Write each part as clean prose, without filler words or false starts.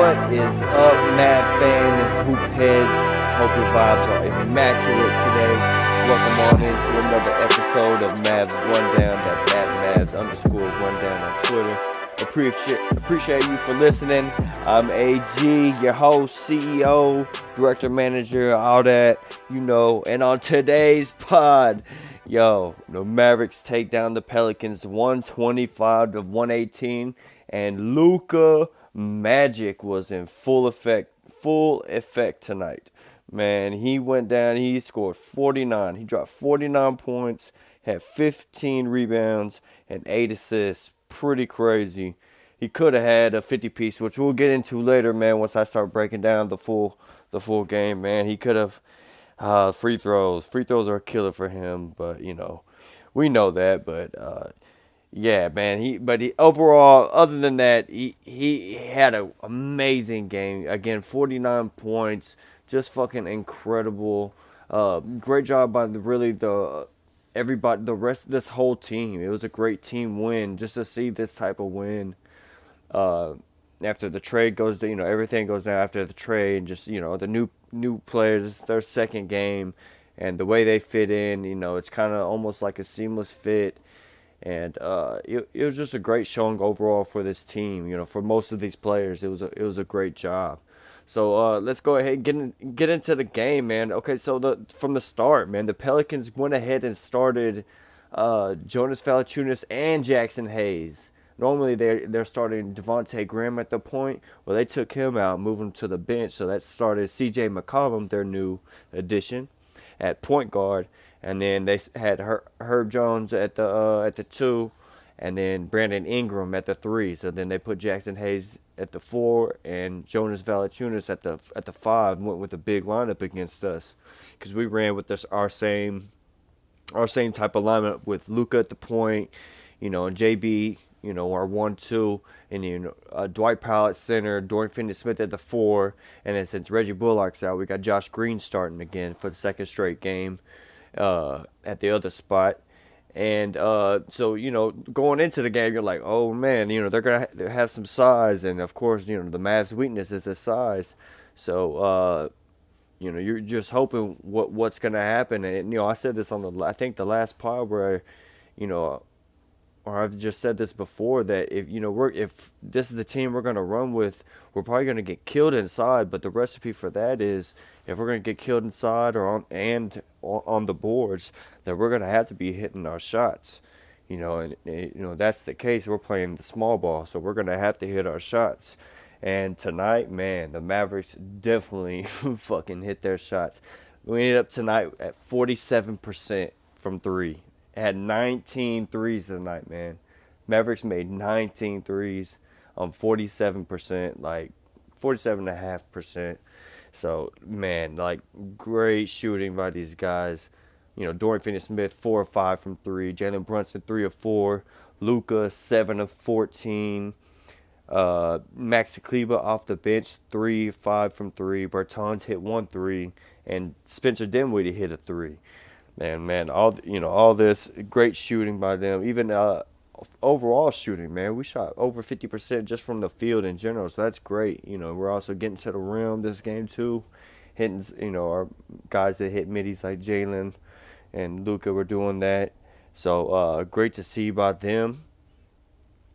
What is up, Mav fan and hoop heads? Hope your vibes are immaculate today. Welcome on into another episode of Mavs Rundown. That's at Mavs_Rundown on Twitter. Appreciate you for listening. I'm AG, your host, CEO, director, manager, all that, you know. And on today's pod, the Mavericks take down the Pelicans 125-118, and LUKA Magic was in full effect tonight. Man, he went down, he scored 49. He dropped 49 points, had 15 rebounds, and 8 assists. Pretty crazy. He could have had a 50-piece, which we'll get into later, man, once I start breaking down the full game, man. He could have free throws. Free throws are a killer for him, but, we know that, but yeah, man. He overall, other than that, he had an amazing game. Again, 49 points, just fucking incredible. Great job by everybody, the rest of this whole team. It was a great team win. Just to see this type of win, after the trade goes, everything goes down after the trade. Just the new players, it's their second game, and the way they fit in, it's kind of almost like a seamless fit. And it was just a great showing overall for this team. For most of these players, it was a great job. So let's go ahead and get into the game, man. Okay, so from the start, man, the Pelicans went ahead and started Jonas Valanciunas and Jackson Hayes. Normally they're starting Devontae Graham at the point. Well, they took him out, moved him to the bench. So that started C.J. McCollum, their new addition, at point guard. And then they had Herb Jones at the 2, and then Brandon Ingram at the 3. So then they put Jackson Hayes at the 4 and Jonas Valanciunas at the 5. Went with a big lineup against us, because we ran with our same type of lineup with Luka at the point, and JB, our 1-2, and Dwight Powell at center, Dorian Finney-Smith at the 4, and then since Reggie Bullock's out, we got Josh Green starting again for the second straight game at the other spot. And so going into the game, you're like, oh man, they're gonna have some size, and of course, the Mavs' weakness is the size. So you're just hoping what's gonna happen. And I said this on the last pod where or I've just said this before, that if this is the team we're gonna run with, we're probably gonna get killed inside. But the recipe for that is, if we're gonna get killed inside or on the boards, that we're gonna have to be hitting our shots. And that's the case. We're playing the small ball, so we're gonna have to hit our shots. And tonight, man, the Mavericks definitely fucking hit their shots. We ended up tonight at 47% from 3. Had 19 threes tonight, man. Mavericks made 19 threes on 47%, like 47.5%. So, man, like, great shooting by these guys. Dorian Finney-Smith, 4 of 5 from 3. Jalen Brunson, 3 of 4. Luka, 7 of 14. Maxi Kleber off the bench, 3 of 5 from 3. Bertans hit 1 3. And Spencer Dinwiddie hit a 3. Man, all this great shooting by them. Even overall shooting, man, we shot over 50% just from the field in general, so that's great. We're also getting to the rim this game too, hitting our guys that hit middies like Jalen and Luka were doing that. So great to see by them.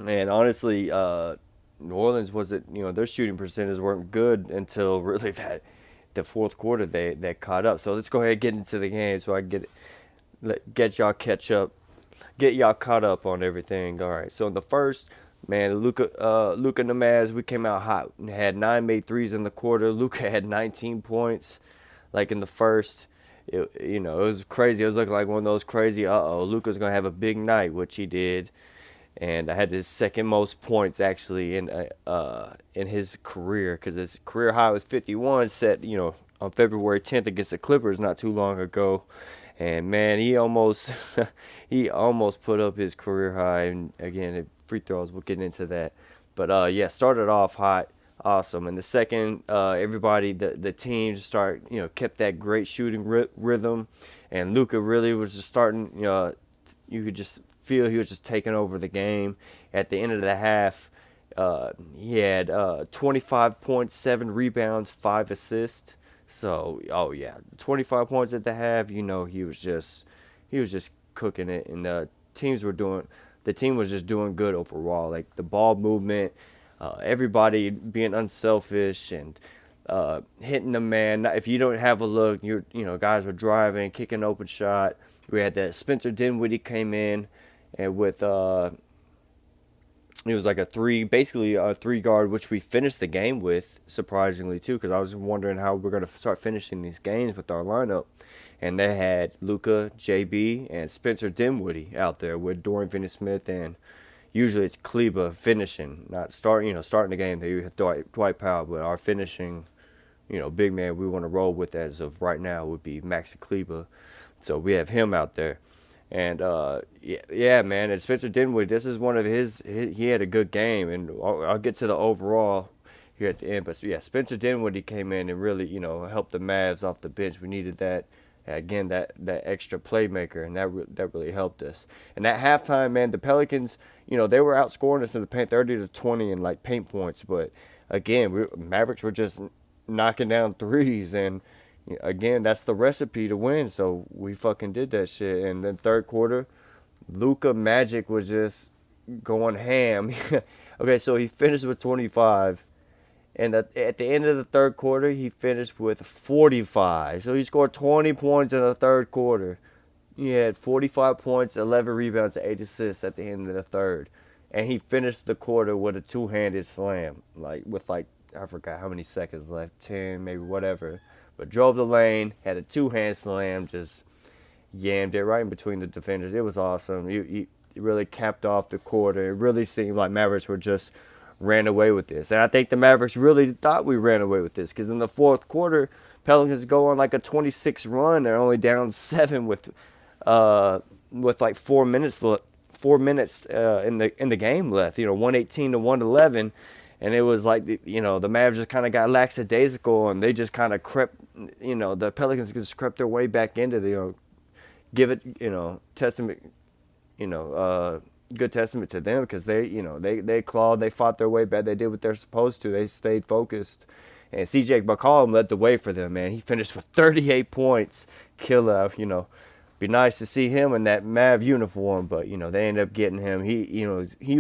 And honestly, New Orleans their shooting percentages weren't good until really the fourth quarter they caught up. So let's go ahead and get into the game so I can get y'all caught up on everything. All right. So in the first, man, Luka and the Mavs, we came out hot. We had 9 made threes in the quarter. Luka had 19 points, like in the first. It was crazy. It was looking like one of those crazy, Luka's gonna have a big night, which he did. And I had his second most points actually in his career, because his career high was 51, set on February 10th against the Clippers not too long ago. And man, he almost put up his career high. And again, free throws, we'll get into that. But yeah, started off hot, awesome. And the second, everybody, the team kept that great shooting rhythm, and Luka really was just starting. You could just feel he was just taking over the game. At the end of the half, He had 25 points, 7 rebounds, 5 assists. So, oh yeah, 25 points at the half. He was just cooking it, and the team was just doing good overall. Like the ball movement, everybody being unselfish and hitting the man. If you don't have a look, guys were driving, kicking open shot. We had that Spencer Dinwiddie came in, and with it was like basically a 3 guard, which we finished the game with, surprisingly too, because I was wondering how we're gonna start finishing these games with our lineup. And they had Luka, JB, and Spencer Dinwiddie out there with Dorian Finney-Smith, and usually it's Kleba finishing, not starting the game. They have Dwight Powell, but our finishing, big man we want to roll with as of right now would be Maxi Kleba. So we have him out there. And yeah, man, and Spencer Dinwiddie, this is one of he had a good game, and I'll get to the overall here at the end. But yeah, Spencer Dinwiddie came in and really, helped the Mavs off the bench. We needed that. Again, that extra playmaker, and that really helped us. And at halftime, man, the Pelicans, they were outscoring us in the paint 30-20 in like paint points. But again, Mavericks were just knocking down threes, and again, that's the recipe to win. So we fucking did that shit. And then third quarter, LUKA Magic was just going ham. Okay, so he finished with 25. And at the end of the third quarter, he finished with 45. So he scored 20 points in the third quarter. He had 45 points, 11 rebounds, and 8 assists at the end of the third. And he finished the quarter with a two-handed slam, I forgot how many seconds left, 10, maybe whatever. But drove the lane, had a two-hand slam, just yammed it right in between the defenders. It was awesome. He really capped off the quarter. It really seemed like Mavericks were just ran away with this. And I think the Mavericks really thought we ran away with this, because in the fourth quarter, Pelicans go on like a 26 run. They're only down 7 with like 4 minutes in the game left. 118 to 111, and it was like the Mavs just kind of got lackadaisical, and they just kind of crept. The Pelicans just crept their way back into the give it testament good testament to them, because they clawed, they fought their way back, they did what they're supposed to, they stayed focused, and CJ McCollum led the way for them, man. He finished with 38 points, killer. Be nice to see him in that Mav uniform, but they ended up getting him. He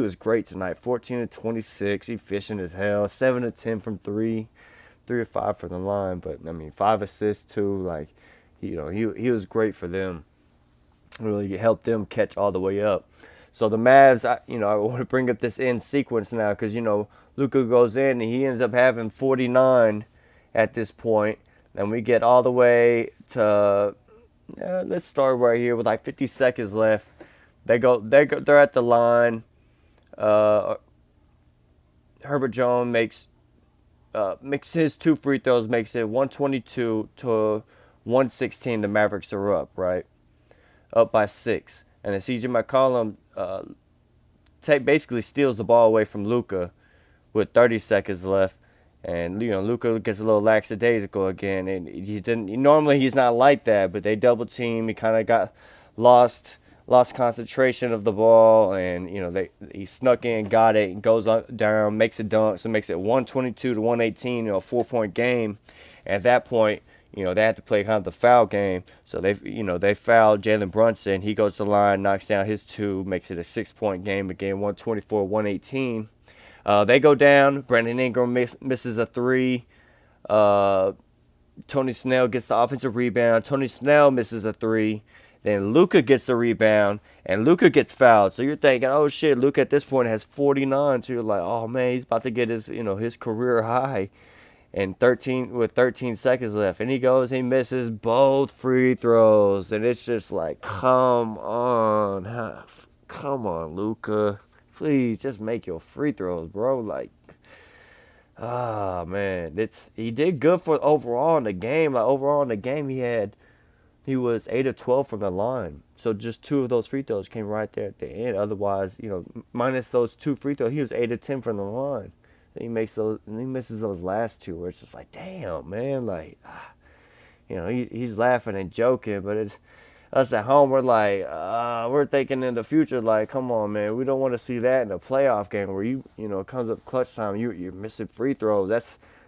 was great tonight. 14 of 26, he efficient as hell. 7 of 10 from 3 of 5 from the line, but 5 assists too. Like, he was great for them. Really helped them catch all the way up. So the Mavs, I want to bring up this end sequence now, because, Luka goes in and he ends up having 49 at this point. And we get all the way to, let's start right here with like 50 seconds left. They're at the line. Herbert Jones makes his 2 free throws, makes it 122 to 116. The Mavericks are up, right? Up by 6. And then CJ McCollum basically steals the ball away from Luka with 30 seconds left. And, Luka gets a little lackadaisical again. And normally he's not like that, but they double team. He kind of got lost concentration of the ball. And, he snuck in, got it, and goes down, makes a dunk. So makes it 122 to 118, a 4-point game. At that point, they had to play kind of the foul game. So they fouled Jalen Brunson. He goes to the line, knocks down his 2, makes it a 6-point game again, 124-118. They go down. Brandon Ingram misses a 3. Tony Snell gets the offensive rebound. Tony Snell misses a 3. Then Luka gets the rebound, and Luka gets fouled. So you're thinking, oh shit, Luka at this point has 49. So you're like, oh man, he's about to get his career high. And 13 seconds left, and he misses both free throws, and it's just like, come on, Luka, please just make your free throws, bro. Like, man, he did good for overall in the game. Like, overall in the game, he was 8 of 12 from the line, so just 2 of those free throws came right there at the end. Otherwise, minus those 2 free throws, he was 8 of 10 from the line. He misses those last 2, where it's just like, damn, man, like, he's laughing and joking, but us at home, we're like, we're thinking in the future, like, come on, man, we don't want to see that in a playoff game where it comes up clutch time, you're missing free throws.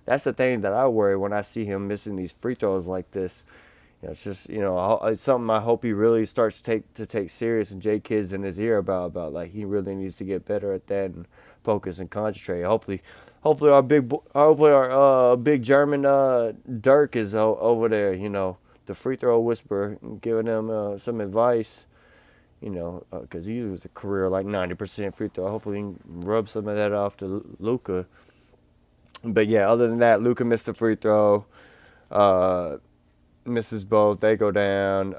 That's the thing that I worry when I see him missing these free throws like this. It's just it's something I hope he really starts to take serious, and J Kidd's in his ear about like he really needs to get better at that and focus and concentrate. Hopefully our big German Dirk is over there. The free throw whisperer, giving him some advice. Because he was a career like 90% free throw. Hopefully he can rub some of that off to Luka. But yeah, other than that, Luka missed a free throw. Uh, Misses both. They go down.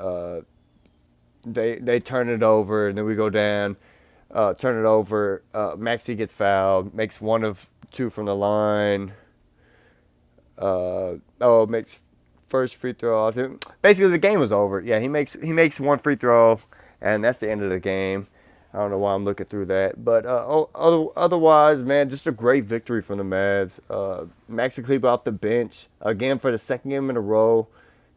They turn it over, and then we go down. Turn it over. Maxey gets fouled. Makes one of two from the line. Makes first free throw off. Basically, the game was over. Yeah, he makes one free throw, and that's the end of the game. I don't know why I'm looking through that, but otherwise, man, just a great victory from the Mavs. Maxi Kleber off the bench again for the second game in a row.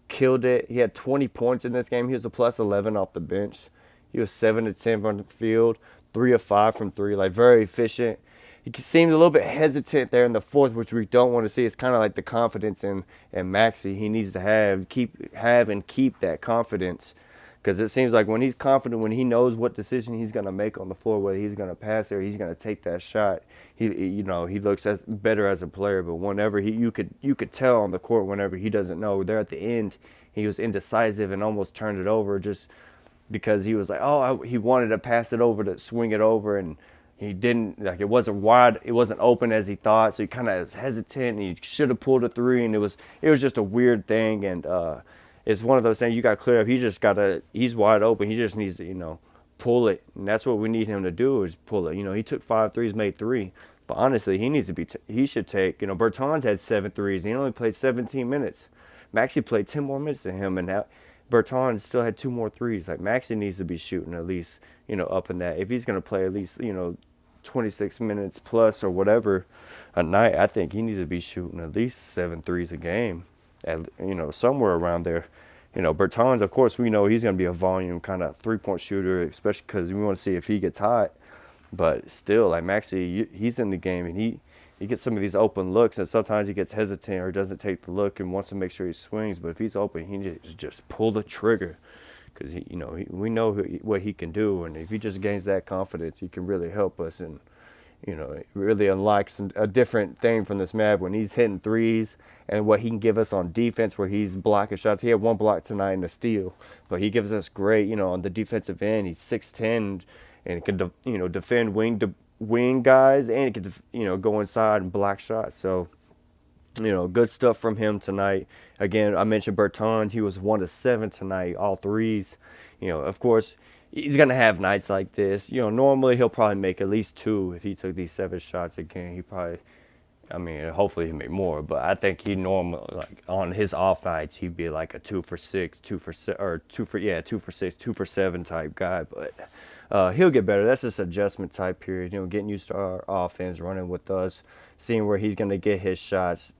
Killed it. He had 20 points in this game. He was a plus 11 off the bench. He was 7 of 10 from the field, 3 of 5 from 3, like very efficient. He seemed a little bit hesitant there in the fourth, which we don't want to see. It's kind of like the confidence in Maxey. He needs to have and keep that confidence, because it seems like when he's confident, when he knows what decision he's going to make on the floor, whether he's going to pass or he's going to take that shot, he looks better as a player. But whenever you could tell on the court, whenever he doesn't know, there at the end, he was indecisive and almost turned it over just because he was like, he wanted to pass it over, to swing it over, and he didn't. Like, it wasn't wide, it wasn't open as he thought, so he kind of was hesitant, and he should have pulled a three, and it was just a weird thing. And it's one of those things you got to clear up. He's wide open. He just needs to, pull it. And that's what we need him to do, is pull it. He took 5 threes, made 3. But honestly, he should take, Bertans had 7 threes. He only played 17 minutes. Maxey played 10 more minutes than him, and Bertans still had 2 more threes. Like, Maxey needs to be shooting at least, up in that. If he's going to play at least, 26 minutes plus or whatever a night, I think he needs to be shooting at least 7 threes a game. Somewhere around there. Bertans, of course, we know he's going to be a volume kind of 3-point shooter, especially because we want to see if he gets hot. But still, like, Maxey, he's in the game, and he gets some of these open looks, and sometimes he gets hesitant or doesn't take the look and wants to make sure he swings. But if he's open, he just pull the trigger, because we know what he can do, and if he just gains that confidence, he can really help us. And it really unlocks a different thing from this Mav when he's hitting threes, and what he can give us on defense, where he's blocking shots. He had 1 block tonight and a steal, but he gives us great, on the defensive end. He's 6'10", and can defend wing guys, and he can go inside and block shots. So good stuff from him tonight. Again, I mentioned Bertans. He was 1 of 7 tonight, all threes. Of course, he's going to have nights like this. Normally he'll probably make at least 2 if he took these 7 shots again. Hopefully he made more, but I think he normally, like, on his off nights, he'd be like a 2 for 6, 2 for 6, 2 for 7 type guy. But he'll get better. That's this adjustment type period, getting used to our offense, running with us, seeing where he's going to get his shots,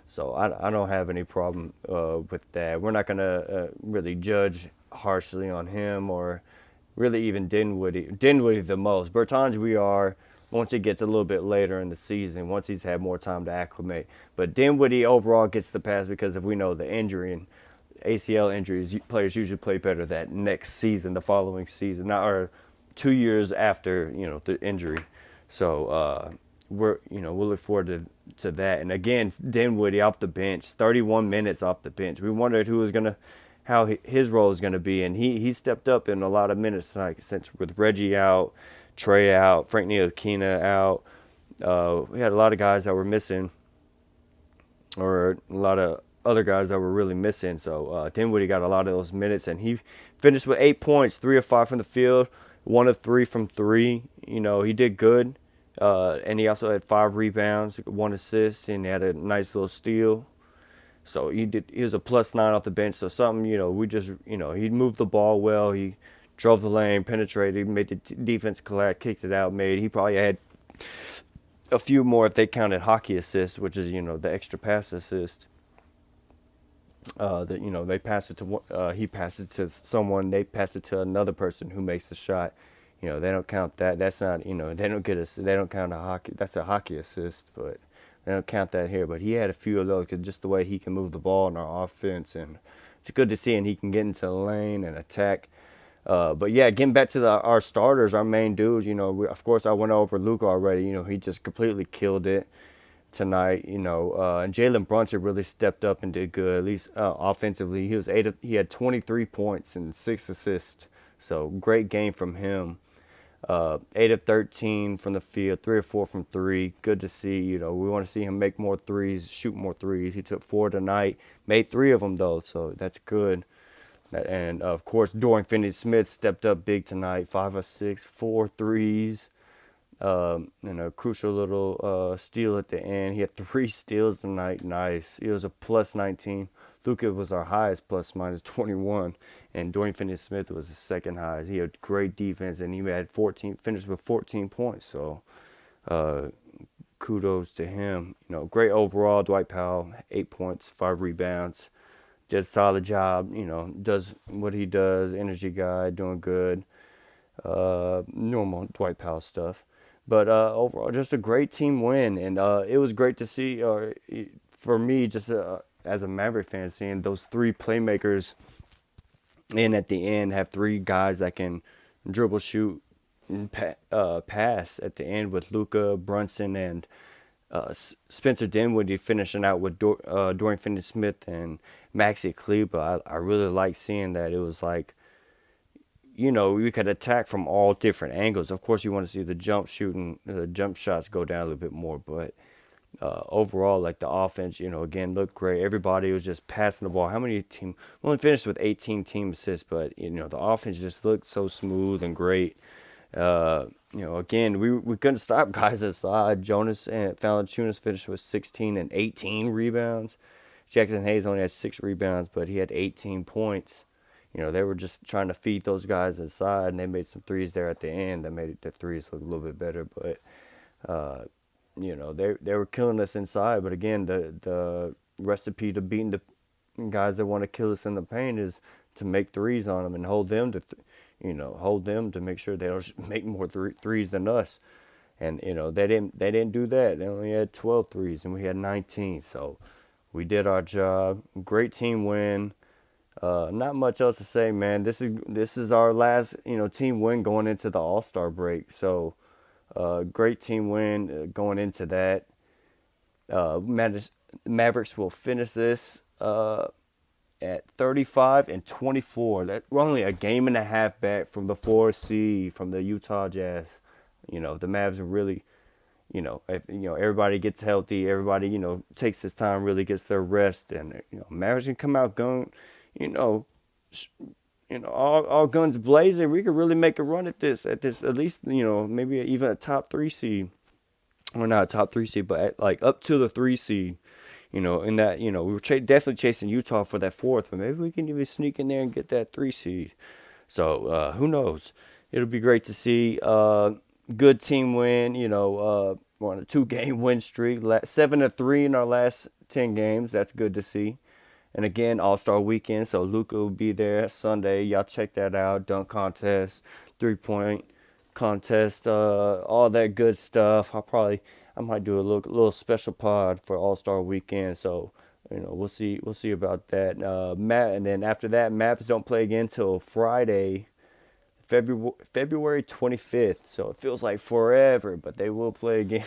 So I don't have any problem with that. We're not going to really judge harshly on him, or really even Dinwiddie the most. Bertans we are, once it gets a little bit later in the season, once he's had more time to acclimate. But Dinwiddie overall gets the pass because if we know the injury, and ACL injuries, players usually play better that next season, the following season, or 2 years after the injury. So we'll look forward to that. And again, Dinwiddie off the bench, 31 minutes off the bench. We wondered how his role is going to be, and he stepped up in a lot of minutes tonight, since with Reggie out, Trey out, Frank Ntilikina out. We had a lot of guys that were missing, or a lot of other guys that were really missing. So Dinwiddie got a lot of those minutes, and he finished with 8 points, 3 of 5 from the field, 1 of 3 from 3. He did good, and he also had 5 rebounds, 1 assist, and he had a nice little steal. So he was a +9 off the bench. So something, we just, he moved the ball well. He drove the lane, penetrated, made the defense collapse, kicked it out, he probably had a few more if they counted hockey assists, which is, the extra pass assist. That they pass it to he passed it to someone, they pass it to another person who makes the shot. They don't count that. That's not they don't get us. They don't count a hockey. That's a hockey assist, but they don't count that here. But he had a few of those because just the way he can move the ball in our offense, and it's good to see. And he can get into the lane and attack. But yeah, getting back to our starters, our main dudes. Of course, I went over Luka already. He just completely killed it tonight. And Jalen Brunson really stepped up and did good. At least offensively, he had 23 points and 6 assists. So great game from him. 8 of 13 from the field, 3 or 4 from three. Good to see. We want to see him make more threes, shoot more threes. He took 4 tonight, made 3 of them though, so that's good. And of course, Dorian Finney-Smith stepped up big tonight, 5 of 6, 4 threes. And a crucial little steal at the end. He had 3 steals tonight. Nice. It was a plus 19. Luka was our highest, plus minus 21, and Dorian Finney-Smith was the second highest. He had great defense, and he had finished with 14 points. So, kudos to him. Great overall. Dwight Powell, 8 points, 5 rebounds. Did a solid job. Does what he does. Energy guy, doing good. Normal Dwight Powell stuff. But overall, just a great team win, and it was great to see. For me, just as a Maverick fan, seeing those 3 playmakers in at the end, have 3 guys that can dribble, shoot, and pass at the end with Luka, Brunson, and Spencer Dinwiddie finishing out with Dorian Finney-Smith and Maxi Kleber. I really like seeing that. It was like, we could attack from all different angles. Of course, you want to see the jump shots go down a little bit more, but overall, like the offense, again, looked great. Everybody was just passing the ball. How many team? We only finished with 18 team assists, but the offense just looked so smooth and great. Again, we couldn't stop guys aside. Jonas and Valanciunas finished with 16 and 18 rebounds. Jackson Hayes only had 6 rebounds, but he had 18 points. They were just trying to feed those guys inside, and they made some threes there at the end that made the threes look a little bit better. But, they were killing us inside. But again, the recipe to beating the guys that want to kill us in the paint is to make threes on them and hold them to make sure they don't make more threes than us. And they didn't do that. They only had 12 threes, and we had 19. So we did our job. Great team win. Not much else to say, man. This is our last, team win going into the All-Star break. So, great team win going into that. Mavericks will finish this at 35 and 24. We're only a game and a half back from the 4th seed from the Utah Jazz. The Mavs are really, if everybody gets healthy, everybody takes this time, really gets their rest, and Mavericks can come out going. All guns blazing. We could really make a run at least, maybe even a top 3 seed. Or not a top 3 seed, but up to the 3 seed. In that, we were definitely chasing Utah for that 4th, but maybe we can even sneak in there and get that 3 seed. So, who knows? It'll be great to see. Good team win. We're on a 2-game win streak. 7-3 in our last 10 games. That's good to see. And again, All-Star Weekend, so Luka will be there Sunday. Y'all check that out. Dunk contest, 3-point contest, all that good stuff. I might do a little special pod for All-Star Weekend. So, we'll see about that. And then after that, Mavs don't play again till Friday, February 25th. So it feels like forever, but they will play again.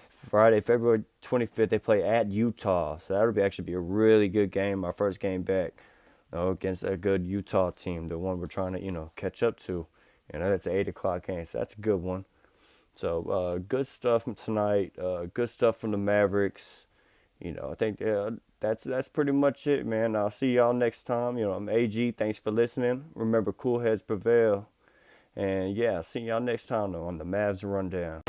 Friday, February 25th, they play at Utah. So that'll actually be a really good game, our first game back against a good Utah team, the one we're trying to, catch up to. That's an 8 o'clock game, so that's a good one. So good stuff tonight. Good stuff from the Mavericks. I think that's pretty much it, man. I'll see y'all next time. I'm AG. Thanks for listening. Remember, cool heads prevail. And, yeah, see y'all next time, though, on the Mavs Rundown.